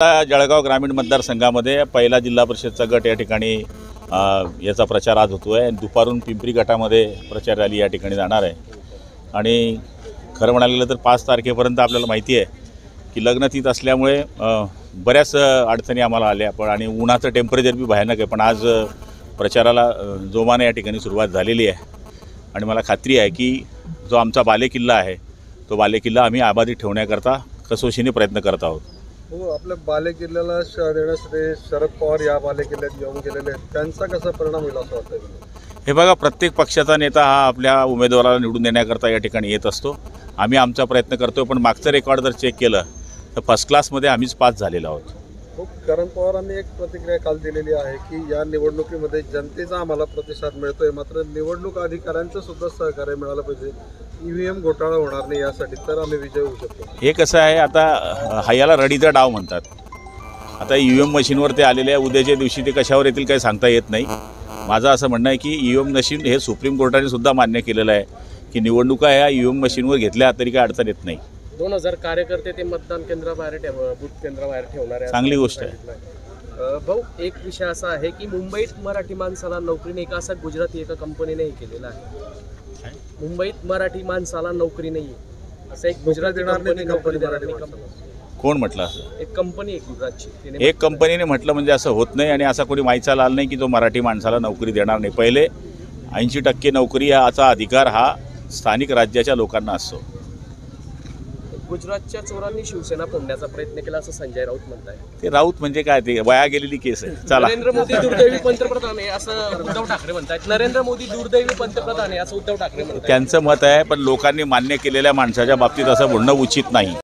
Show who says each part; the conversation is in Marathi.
Speaker 1: जळगाव ग्रामीण मतदारसंघामध्ये पहिला जिल्हा परिषदचा गट या ठिकाणी याचा प्रचार आज होतो आहे। दुपारून पिंपरी गटामध्ये प्रचार रॅली या ठिकाणी जाणार आहे आणि खरं म्हणायला गेलं तर 5 तारखेपर्यंत आपल्याला माहिती आहे की लग्नतीत असल्यामुळे बऱ्याच अडचणी आम्हाला आल्या, पण आणि उन्हाचं टेम्परेचर बी भयानक आहे, पण आज प्रचाराला जोमाने या ठिकाणी सुरुवात झालेली आहे आणि मला खात्री आहे की जो आमचा बालेकिल्ला आहे तो बालेकिल्ला आम्ही आबादी ठेवण्याकरता कसोशीने प्रयत्न करत आहोत।
Speaker 2: हो, आपल्या बालेकिल्ल्याला देण्यासाठी शरद पवार या बालेकिल्ल्यात येऊन गेलेले आहेत, त्यांचा कसा परिणाम होईल असं वाटतं?
Speaker 1: हे बघा, प्रत्येक पक्षाचा नेता हा आपल्या उमेदवाराला निवडून देण्याकरता या ठिकाणी येत असतो। आम्ही आमचा प्रयत्न करतो, पण मागचं रेकॉर्ड जर चेक केलं तर फर्स्ट क्लासमध्ये आम्हीच पास झालेलो आहोत।
Speaker 2: हो, शरद पवारांनी एक प्रतिक्रिया काल दिलेली आहे की या निवडणुकीमध्ये जनतेचा आम्हाला प्रतिसाद मिळतोय, मात्र निवडणूक अधिकाऱ्यांचं सुद्धा सहकार्य मिळालं पाहिजे, EVM घोटाळा होणार नाही यासाठी, तर आम्ही विजय होऊ शकतो।
Speaker 1: हे कसं आहे, आता हयाला रडीचा डाव म्हणतात। आता EVM मशीनवर ते आलेले आहे, उद्याच्या दिवशी ते कशावर येतील काही सांगता येत नाही। माझं असं म्हणणं आहे की EVM मशीन हे सुप्रीम कोर्टाने सुद्धा मान्य केलेलं आहे की निवडणुका ह्या EVM मशीनवर घेतल्या तरी काही अडचण येत नाही।
Speaker 3: 2000 कार्यकर्ते ते मतदान केंद्राबाहेर बूथ केंद्राबाहेर ठेवणार आहे,
Speaker 1: चांगली गोष्ट आहे।
Speaker 3: भाऊ, एक विषय असा आहे की मुंबईत मराठी माणसाला नोकरी नाही का, असं गुजराती एका कंपनीने केलेलं आहे। मुंबईत मराठी माणसाला नोकरी नाही असं एक गुजराती कंपनी
Speaker 1: कोण म्हटलं असं?
Speaker 3: एक कंपनी आहे गुजरातची,
Speaker 1: एक कंपनीने म्हटलं म्हणजे असं होत नाही आणि असा कोणी माहिती आला नाही की जो मराठी माणसाला नोकरी देणार नाही। पहिले 80% नोकरी याचा अधिकार हा स्थानिक राज्याच्या लोकांना असतो।
Speaker 3: गुजरातच्या चोरांनी शिवसेना फोडण्याचा प्रयत्न केला असं संजय राऊत म्हणताय।
Speaker 1: ते राऊत म्हणजे काय, ते वया गेलेली केस आहे। चला,
Speaker 3: नरेंद्र मोदी दुर्दैवी पंतप्रधान आहे असं उद्धव ठाकरे म्हणतात। नरेंद्र मोदी दुर्दैवी पंतप्रधान आहे असं उद्धव ठाकरे म्हणतात।
Speaker 1: त्यांचं मत आहे, पण लोकांनी मान्य केलेल्या माणसाच्या बाबतीत असं बोलणं उचित नाही।